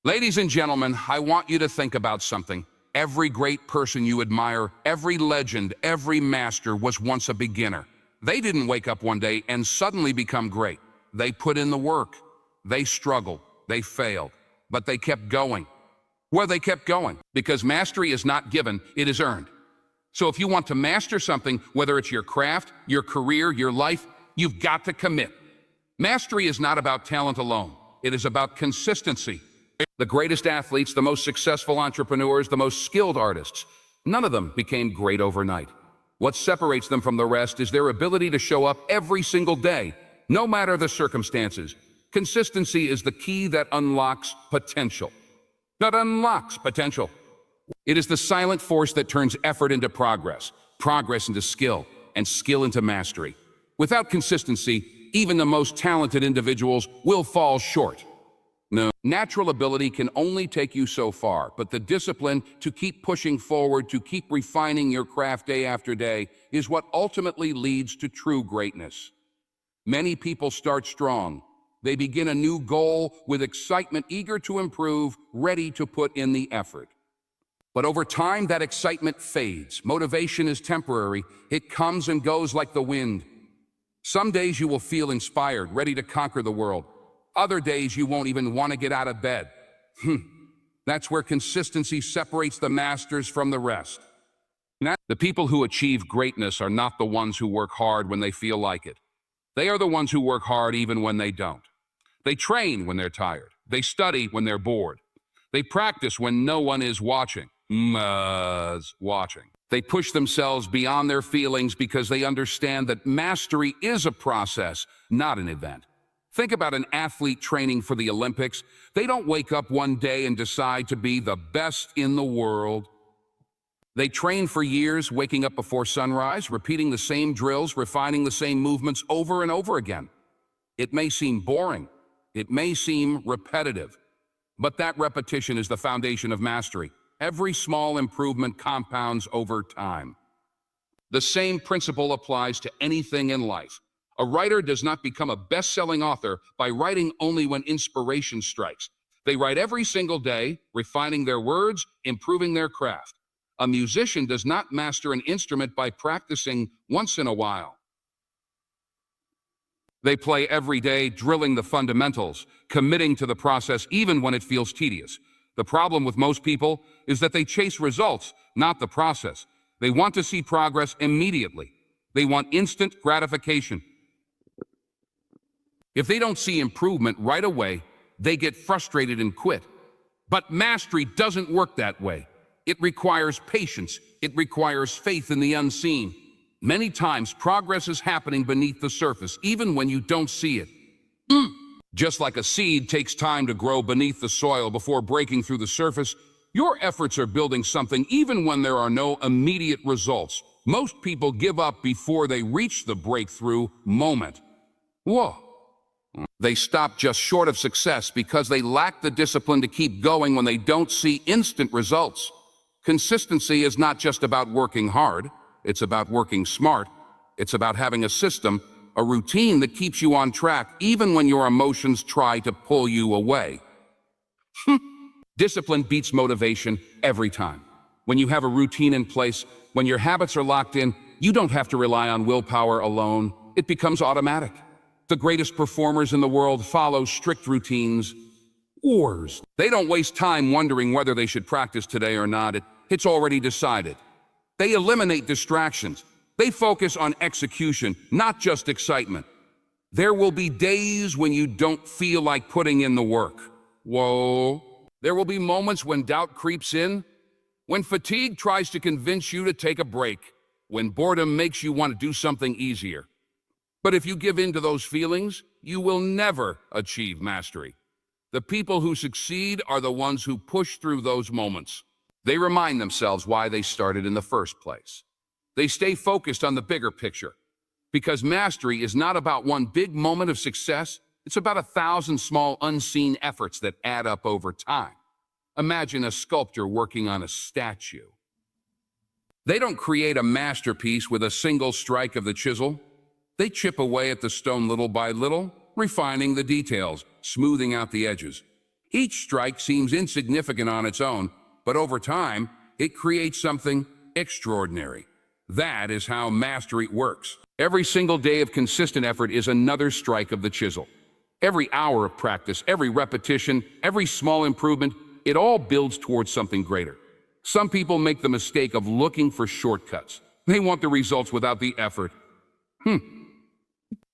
Ladies and gentlemen, I want you to think about something. Every great person you admire, every legend, every master was once a beginner. They didn't wake up one day and suddenly become great. They put in the work. They struggled. They failed. But they kept going. Well, they kept going because mastery is not given, it is earned. So if you want to master something, whether it's your craft, your career, your life, you've got to commit. Mastery is not about talent alone. It is about consistency. The greatest athletes, the most successful entrepreneurs, the most skilled artists, none of them became great overnight. What separates them from the rest is their ability to show up every single day, no matter the circumstances. Consistency is the key that unlocks potential. That unlocks potential. It is the silent force that turns effort into progress, progress into skill, and skill into mastery. Without consistency, even the most talented individuals will fall short. No, natural ability can only take you so far, but the discipline to keep pushing forward, to keep refining your craft day after day, is what ultimately leads to true greatness. Many people start strong. They begin a new goal with excitement, eager to improve, ready to put in the effort. But over time, that excitement fades. Motivation is temporary. It comes and goes like the wind. Some days you will feel inspired, ready to conquer the world. Other days you won't even want to get out of bed. That's where consistency separates the masters from the rest. The people who achieve greatness are not the ones who work hard when they feel like it. They are the ones who work hard even when they don't. They train when they're tired. They study when they're bored. They practice when no one is watching. They push themselves beyond their feelings because they understand that mastery is a process, not an event. Think about an athlete training for the Olympics. They don't wake up one day and decide to be the best in the world. They train for years, waking up before sunrise, repeating the same drills, refining the same movements over and over again. It may seem boring. It may seem repetitive. But that repetition is the foundation of mastery. Every small improvement compounds over time. The same principle applies to anything in life. A writer does not become a best-selling author by writing only when inspiration strikes. They write every single day, refining their words, improving their craft. A musician does not master an instrument by practicing once in a while. They play every day, drilling the fundamentals, committing to the process even when it feels tedious. The problem with most people is that they chase results, not the process. They want to see progress immediately. They want instant gratification. If they don't see improvement right away, they get frustrated and quit. But mastery doesn't work that way. It requires patience. It requires faith in the unseen. Many times, progress is happening beneath the surface, even when you don't see it. Just like a seed takes time to grow beneath the soil before breaking through the surface, your efforts are building something even when there are no immediate results. Most people give up before they reach the breakthrough moment. Whoa. They stop just short of success because they lack the discipline to keep going when they don't see instant results. Consistency is not just about working hard. It's about working smart. It's about having a system, a routine that keeps you on track even when your emotions try to pull you away. Discipline beats motivation every time. When you have a routine in place, when your habits are locked in, you don't have to rely on willpower alone. It becomes automatic. The greatest performers in the world follow strict routines. They don't waste time wondering whether they should practice today or not. It's already decided. They eliminate distractions. They focus on execution, not just excitement. There will be days when you don't feel like putting in the work. There will be moments when doubt creeps in, when fatigue tries to convince you to take a break, when boredom makes you want to do something easier. But if you give in to those feelings, you will never achieve mastery. The people who succeed are the ones who push through those moments. They remind themselves why they started in the first place. They stay focused on the bigger picture. Because mastery is not about one big moment of success, it's about 1,000 small unseen efforts that add up over time. Imagine a sculptor working on a statue. They don't create a masterpiece with a single strike of the chisel. They chip away at the stone little by little, refining the details, smoothing out the edges. Each strike seems insignificant on its own, but over time, it creates something extraordinary. That is how mastery works. Every single day of consistent effort is another strike of the chisel. Every hour of practice, every repetition, every small improvement, it all builds towards something greater. Some people make the mistake of looking for shortcuts. They want the results without the effort.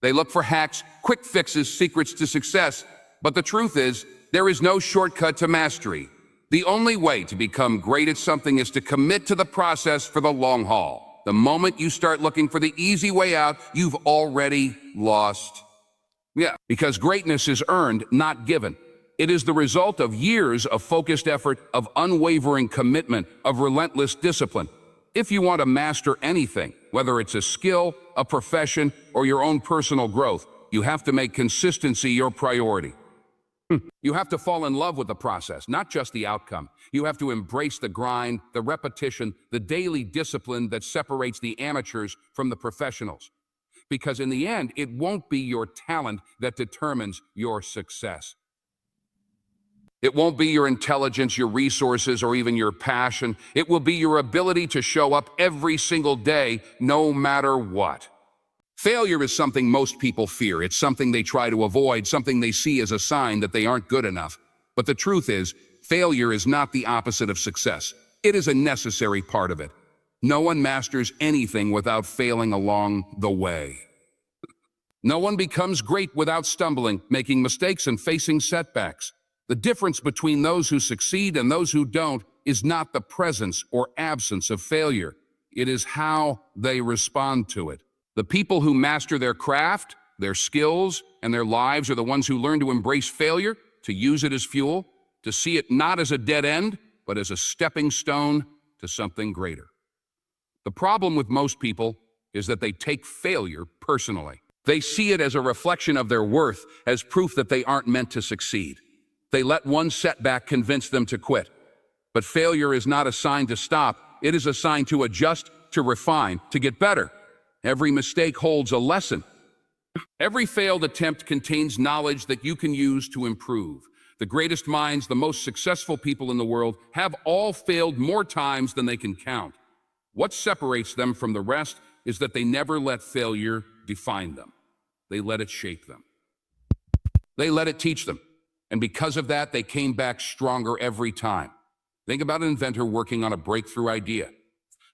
They look for hacks, quick fixes, secrets to success. But the truth is, there is no shortcut to mastery. The only way to become great at something is to commit to the process for the long haul. The moment you start looking for the easy way out, you've already lost. Because greatness is earned, not given. It is the result of years of focused effort, of unwavering commitment, of relentless discipline. If you want to master anything, whether it's a skill, a profession, or your own personal growth, you have to make consistency your priority. You have to fall in love with the process, not just the outcome. You have to embrace the grind, the repetition, the daily discipline that separates the amateurs from the professionals. Because in the end, it won't be your talent that determines your success. It won't be your intelligence, your resources, or even your passion. It will be your ability to show up every single day, no matter what. Failure is something most people fear. It's something they try to avoid, something they see as a sign that they aren't good enough. But the truth is, failure is not the opposite of success. It is a necessary part of it. No one masters anything without failing along the way. No one becomes great without stumbling, making mistakes, and facing setbacks. The difference between those who succeed and those who don't is not the presence or absence of failure. It is how they respond to it. The people who master their craft, their skills, and their lives are the ones who learn to embrace failure, to use it as fuel, to see it not as a dead end, but as a stepping stone to something greater. The problem with most people is that they take failure personally. They see it as a reflection of their worth, as proof that they aren't meant to succeed. They let one setback convince them to quit. But failure is not a sign to stop. It is a sign to adjust, to refine, to get better. Every mistake holds a lesson. Every failed attempt contains knowledge that you can use to improve. The greatest minds, the most successful people in the world, have all failed more times than they can count. What separates them from the rest is that they never let failure define them. They let it shape them. They let it teach them. And because of that, they came back stronger every time. Think about an inventor working on a breakthrough idea.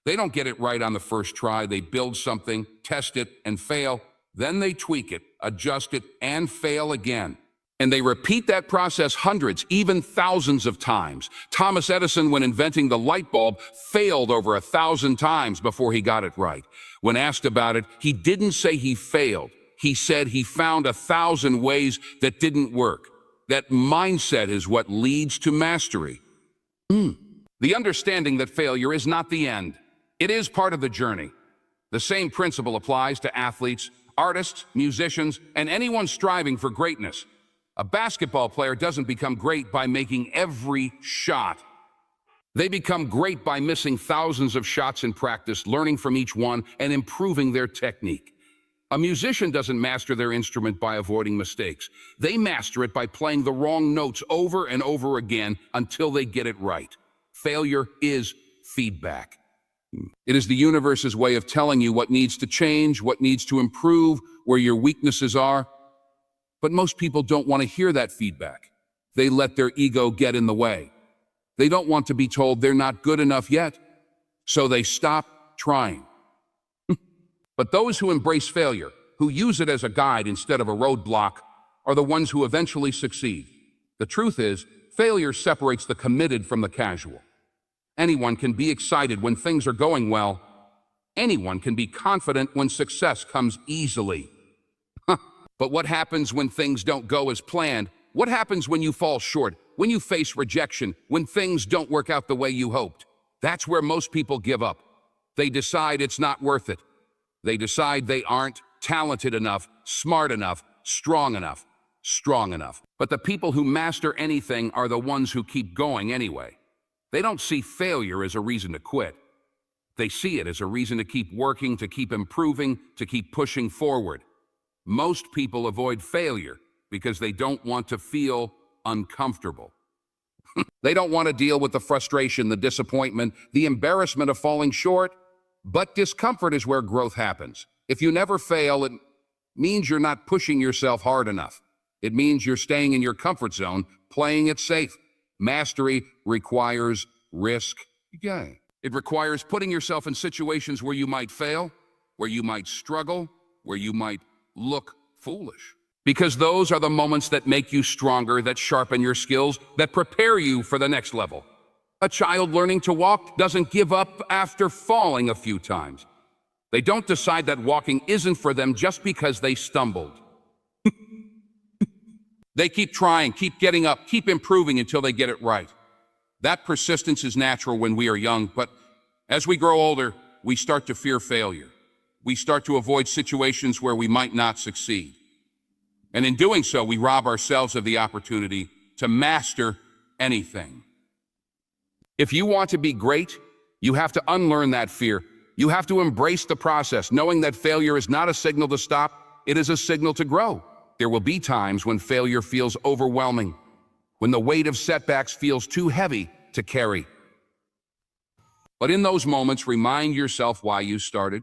They don't get it right on the first try. They build something, test it, and fail. Then they tweak it, adjust it, and fail again. And they repeat that process hundreds, even thousands of times. Thomas Edison, when inventing the light bulb, failed over 1,000 times before he got it right. When asked about it, he didn't say he failed. He said he found 1,000 ways that didn't work. That mindset is what leads to mastery. The understanding that failure is not the end. It is part of the journey. The same principle applies to athletes, artists, musicians, and anyone striving for greatness. A basketball player doesn't become great by making every shot. They become great by missing thousands of shots in practice, learning from each one, and improving their technique. A musician doesn't master their instrument by avoiding mistakes. They master it by playing the wrong notes over and over again until they get it right. Failure is feedback. It is the universe's way of telling you what needs to change, what needs to improve, where your weaknesses are. But most people don't want to hear that feedback. They let their ego get in the way. They don't want to be told they're not good enough yet, so they stop trying. But those who embrace failure, who use it as a guide instead of a roadblock, are the ones who eventually succeed. The truth is, failure separates the committed from the casual. Anyone can be excited when things are going well. Anyone can be confident when success comes easily. But what happens when things don't go as planned? What happens when you fall short, when you face rejection, when things don't work out the way you hoped? That's where most people give up. They decide it's not worth it. They decide they aren't talented enough, smart enough, strong enough. But the people who master anything are the ones who keep going anyway. They don't see failure as a reason to quit. They see it as a reason to keep working, to keep improving, to keep pushing forward. Most people avoid failure because they don't want to feel uncomfortable. They don't want to deal with the frustration, the disappointment, the embarrassment of falling short. But discomfort is where growth happens. If you never fail, it means you're not pushing yourself hard enough. It means you're staying in your comfort zone, playing it safe. Mastery requires risk. It requires putting yourself in situations where you might fail, where you might struggle, where you might look foolish. Because those are the moments that make you stronger, that sharpen your skills, that prepare you for the next level. A child learning to walk doesn't give up after falling a few times. They don't decide that walking isn't for them just because they stumbled. They keep trying, keep getting up, keep improving until they get it right. That persistence is natural when we are young, but as we grow older, we start to fear failure. We start to avoid situations where we might not succeed. And in doing so, we rob ourselves of the opportunity to master anything. If you want to be great, you have to unlearn that fear. You have to embrace the process, knowing that failure is not a signal to stop, it is a signal to grow. There will be times when failure feels overwhelming, when the weight of setbacks feels too heavy to carry. But in those moments, remind yourself why you started.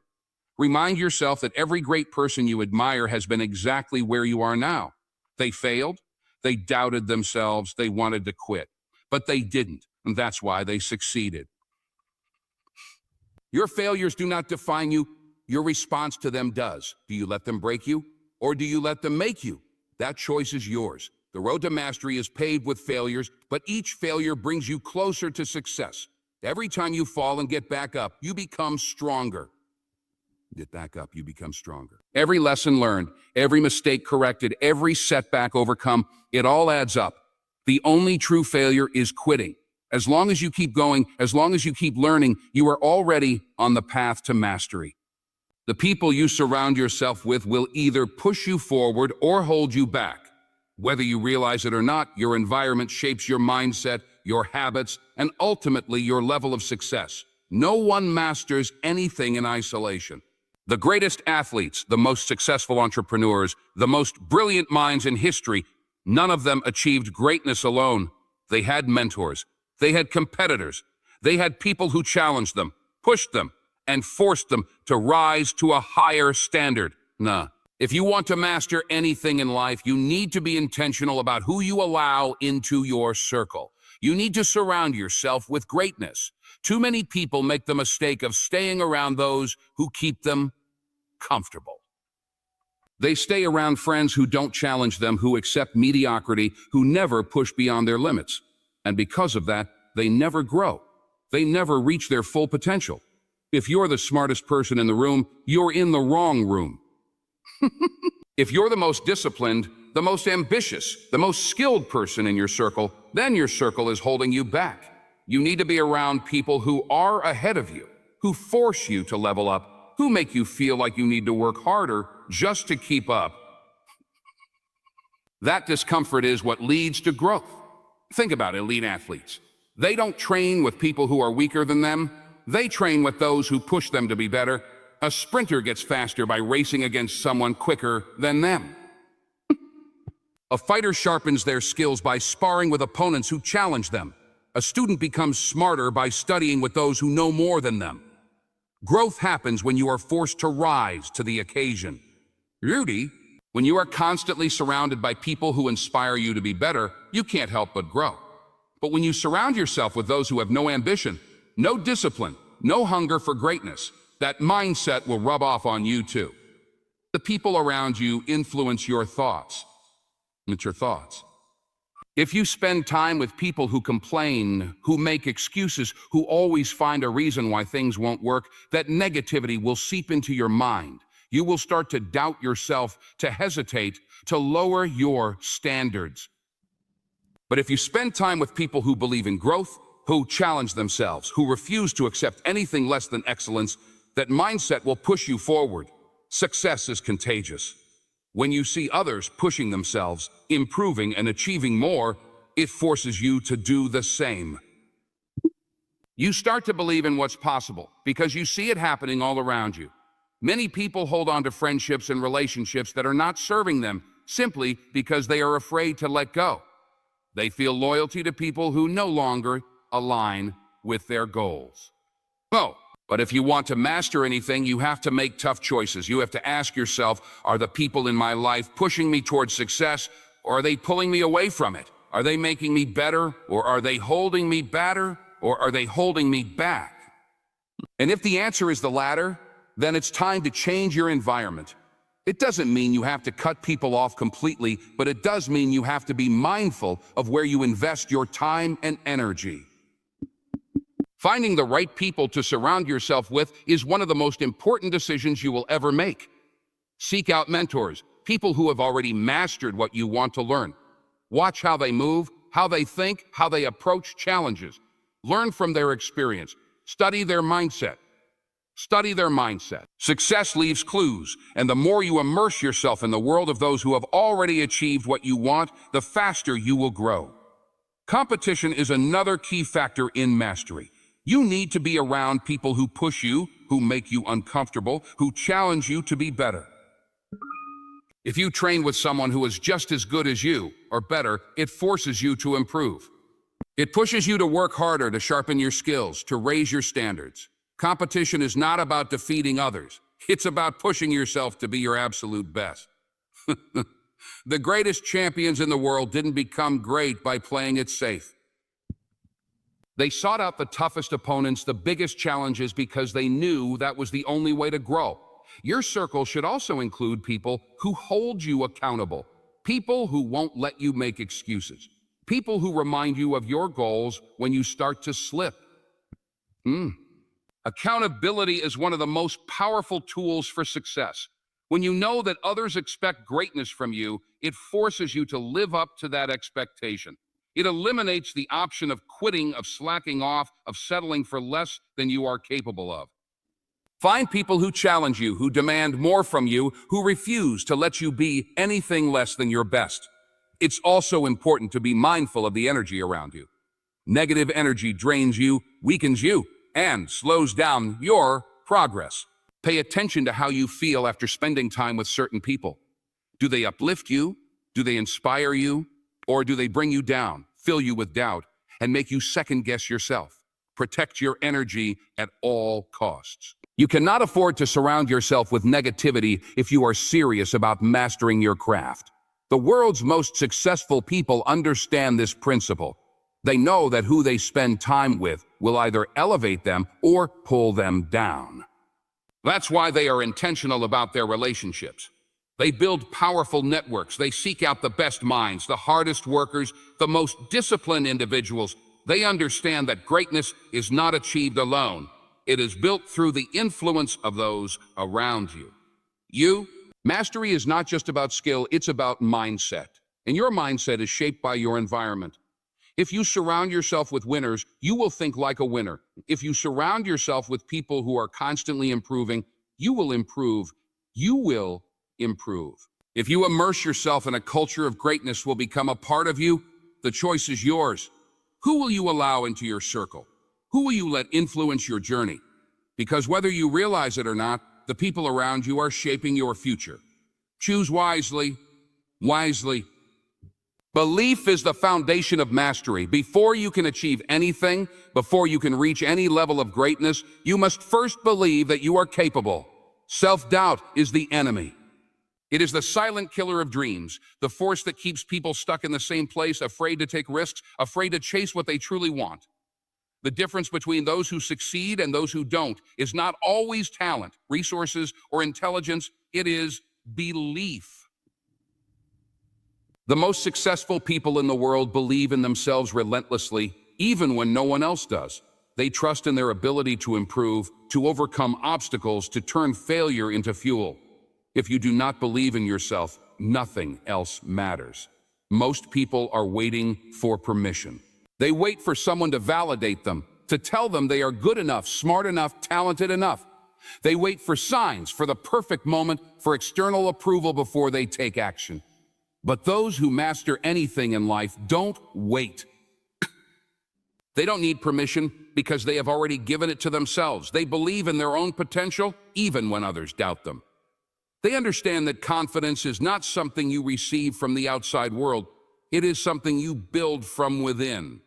Remind yourself that every great person you admire has been exactly where you are now. They failed, they doubted themselves, they wanted to quit, but they didn't, and that's why they succeeded. Your failures do not define you, your response to them does. Do you let them break you, or do you let them make you? That choice is yours. The road to mastery is paved with failures, but each failure brings you closer to success. Every time you fall and get back up, you become stronger. Get back up, you become stronger. Every lesson learned, every mistake corrected, every setback overcome, it all adds up. The only true failure is quitting. As long as you keep going, as long as you keep learning, you are already on the path to mastery. The people you surround yourself with will either push you forward or hold you back. Whether you realize it or not, your environment shapes your mindset, your habits, and ultimately your level of success. No one masters anything in isolation. The greatest athletes, the most successful entrepreneurs, the most brilliant minds in history, none of them achieved greatness alone. They had mentors. They had competitors. They had people who challenged them, pushed them, and forced them to rise to a higher standard. If you want to master anything in life, you need to be intentional about who you allow into your circle. You need to surround yourself with greatness. Too many people make the mistake of staying around those who keep them comfortable. They stay around friends who don't challenge them, who accept mediocrity, who never push beyond their limits. And because of that, they never grow. They never reach their full potential. If you're the smartest person in the room, you're in the wrong room. If you're the most disciplined, the most ambitious, the most skilled person in your circle, then your circle is holding you back. You need to be around people who are ahead of you, who force you to level up, who make you feel like you need to work harder just to keep up. That discomfort is what leads to growth. Think about elite athletes. They don't train with people who are weaker than them. They train with those who push them to be better. A sprinter gets faster by racing against someone quicker than them. A fighter sharpens their skills by sparring with opponents who challenge them. A student becomes smarter by studying with those who know more than them. Growth happens when you are forced to rise to the occasion. Rudy, when you are constantly surrounded by people who inspire you to be better, you can't help but grow. But when you surround yourself with those who have no ambition, no discipline, no hunger for greatness, that mindset will rub off on you too. The people around you influence your thoughts. It's your thoughts. If you spend time with people who complain, who make excuses, who always find a reason why things won't work, that negativity will seep into your mind. You will start to doubt yourself, to hesitate, to lower your standards. But if you spend time with people who believe in growth, who challenge themselves, who refuse to accept anything less than excellence, that mindset will push you forward. Success is contagious. When you see others pushing themselves, improving and achieving more, it forces you to do the same. You start to believe in what's possible because you see it happening all around you. Many people hold on to friendships and relationships that are not serving them simply because they are afraid to let go. They feel loyalty to people who no longer align with their goals. Oh, but if you want to master anything, you have to make tough choices. You have to ask yourself, are the people in my life pushing me towards success, or are they pulling me away from it? Are they making me better, or are they holding me better, or are they holding me back? And if the answer is the latter, then it's time to change your environment. It doesn't mean you have to cut people off completely, but it does mean you have to be mindful of where you invest your time and energy. Finding the right people to surround yourself with is one of the most important decisions you will ever make. Seek out mentors, people who have already mastered what you want to learn. Watch how they move, how they think, how they approach challenges. Learn from their experience. Study their mindset. Study their mindset. Success leaves clues, and the more you immerse yourself in the world of those who have already achieved what you want, the faster you will grow. Competition is another key factor in mastery. You need to be around people who push you, who make you uncomfortable, who challenge you to be better. If you train with someone who is just as good as you, or better, it forces you to improve. It pushes you to work harder, to sharpen your skills, to raise your standards. Competition is not about defeating others. It's about pushing yourself to be your absolute best. The greatest champions in the world didn't become great by playing it safe. They sought out the toughest opponents, the biggest challenges, because they knew that was the only way to grow. Your circle should also include people who hold you accountable, people who won't let you make excuses, people who remind you of your goals when you start to slip. Accountability is one of the most powerful tools for success. When you know that others expect greatness from you, it forces you to live up to that expectation. It eliminates the option of quitting, of slacking off, of settling for less than you are capable of. Find people who challenge you, who demand more from you, who refuse to let you be anything less than your best. It's also important to be mindful of the energy around you. Negative energy drains you, weakens you, and slows down your progress. Pay attention to how you feel after spending time with certain people. Do they uplift you? Do they inspire you? Or do they bring you down, fill you with doubt, and make you second-guess yourself? Protect your energy at all costs. You cannot afford to surround yourself with negativity if you are serious about mastering your craft. The world's most successful people understand this principle. They know that who they spend time with will either elevate them or pull them down. That's why they are intentional about their relationships. They build powerful networks. They seek out the best minds, the hardest workers, the most disciplined individuals. They understand that greatness is not achieved alone. It is built through the influence of those around you. Mastery is not just about skill, it's about mindset. And your mindset is shaped by your environment. If you surround yourself with winners, you will think like a winner. If you surround yourself with people who are constantly improving, you will improve. You will improve. If you immerse yourself in a culture of greatness will become a part of you, the choice is yours. Who will you allow into your circle? Who will you let influence your journey? Because whether you realize it or not, the people around you are shaping your future. Choose wisely, wisely. Belief is the foundation of mastery. Before you can achieve anything, before you can reach any level of greatness, you must first believe that you are capable. Self-doubt is the enemy. It is the silent killer of dreams, the force that keeps people stuck in the same place, afraid to take risks, afraid to chase what they truly want. The difference between those who succeed and those who don't is not always talent, resources, or intelligence. It is belief. The most successful people in the world believe in themselves relentlessly, even when no one else does. They trust in their ability to improve, to overcome obstacles, to turn failure into fuel. If you do not believe in yourself, nothing else matters. Most people are waiting for permission. They wait for someone to validate them, to tell them they are good enough, smart enough, talented enough. They wait for signs, for the perfect moment, for external approval before they take action. But those who master anything in life don't wait. They don't need permission because they have already given it to themselves. They believe in their own potential, even when others doubt them. They understand that confidence is not something you receive from the outside world. It is something you build from within.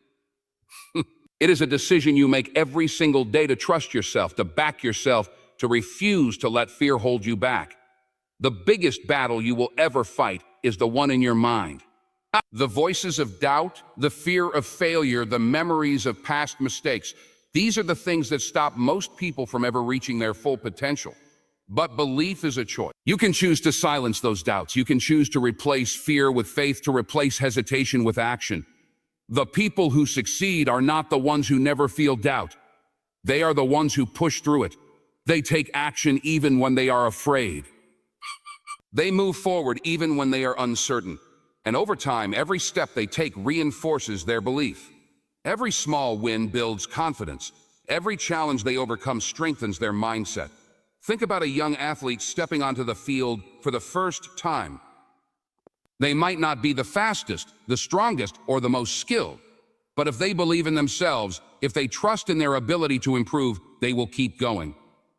It is a decision you make every single day to trust yourself, to back yourself, to refuse to let fear hold you back. The biggest battle you will ever fight is the one in your mind. The voices of doubt, the fear of failure, the memories of past mistakes. These are the things that stop most people from ever reaching their full potential. But belief is a choice. You can choose to silence those doubts. You can choose to replace fear with faith, to replace hesitation with action. The people who succeed are not the ones who never feel doubt. They are the ones who push through it. They take action even when they are afraid. They move forward even when they are uncertain. And over time, every step they take reinforces their belief. Every small win builds confidence. Every challenge they overcome strengthens their mindset. Think about a young athlete stepping onto the field for the first time. They might not be the fastest, the strongest, or the most skilled. But if they believe in themselves, if they trust in their ability to improve, they will keep going.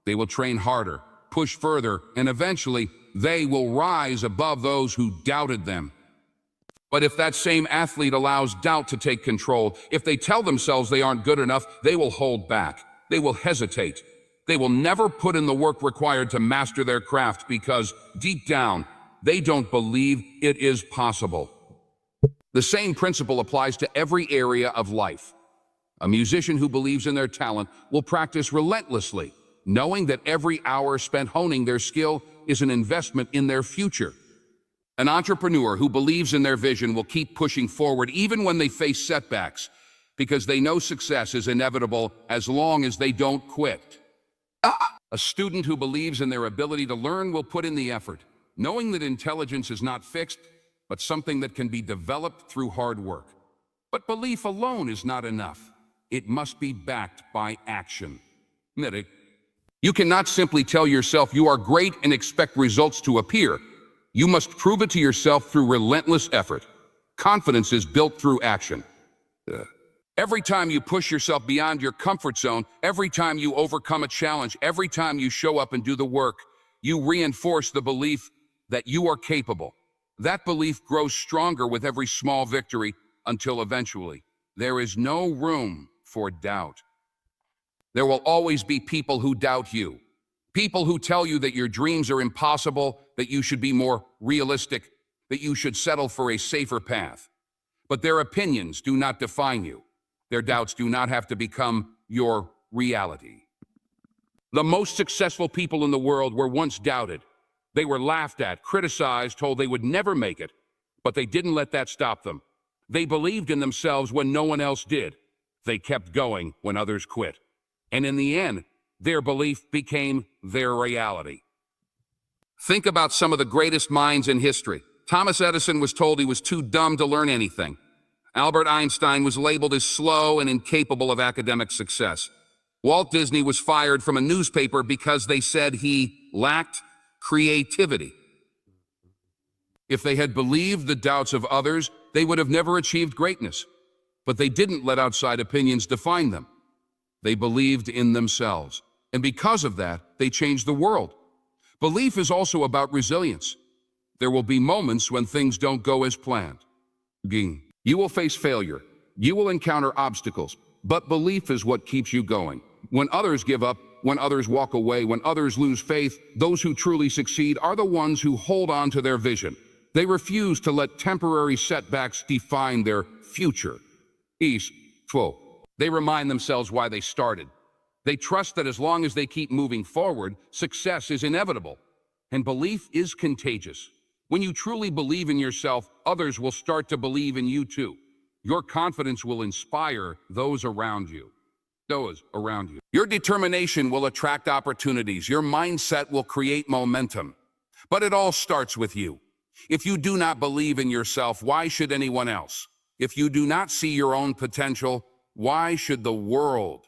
They will train harder, push further, and eventually, they will rise above those who doubted them. But if that same athlete allows doubt to take control, if they tell themselves they aren't good enough, they will hold back. They will hesitate. They will never put in the work required to master their craft because, deep down, they don't believe it is possible. The same principle applies to every area of life. A musician who believes in their talent will practice relentlessly, knowing that every hour spent honing their skill is an investment in their future. An entrepreneur who believes in their vision will keep pushing forward even when they face setbacks, because they know success is inevitable as long as they don't quit. A student who believes in their ability to learn will put in the effort, knowing that intelligence is not fixed, but something that can be developed through hard work. But belief alone is not enough. It must be backed by action. You cannot simply tell yourself you are great and expect results to appear. You must prove it to yourself through relentless effort. Confidence is built through action. Every time you push yourself beyond your comfort zone, every time you overcome a challenge, every time you show up and do the work, you reinforce the belief that you are capable. That belief grows stronger with every small victory until eventually there is no room for doubt. There will always be people who doubt you. People who tell you that your dreams are impossible, that you should be more realistic, that you should settle for a safer path. But their opinions do not define you. Their doubts do not have to become your reality. The most successful people in the world were once doubted. They were laughed at, criticized, told they would never make it, but they didn't let that stop them. They believed in themselves when no one else did. They kept going when others quit. And in the end, their belief became their reality. Think about some of the greatest minds in history. Thomas Edison was told he was too dumb to learn anything. Albert Einstein was labeled as slow and incapable of academic success. Walt Disney was fired from a newspaper because they said he lacked creativity. If they had believed the doubts of others, they would have never achieved greatness. But they didn't let outside opinions define them. They believed in themselves. And because of that, they changed the world. Belief is also about resilience. There will be moments when things don't go as planned. You will face failure. You will encounter obstacles. But belief is what keeps you going. When others give up, when others walk away, when others lose faith, those who truly succeed are the ones who hold on to their vision. They refuse to let temporary setbacks define their future. They remind themselves why they started. They trust that as long as they keep moving forward, success is inevitable. And belief is contagious. When you truly believe in yourself, others will start to believe in you too. Your confidence will inspire those around you. Your determination will attract opportunities. Your mindset will create momentum. But it all starts with you. If you do not believe in yourself, why should anyone else? If you do not see your own potential, why should the world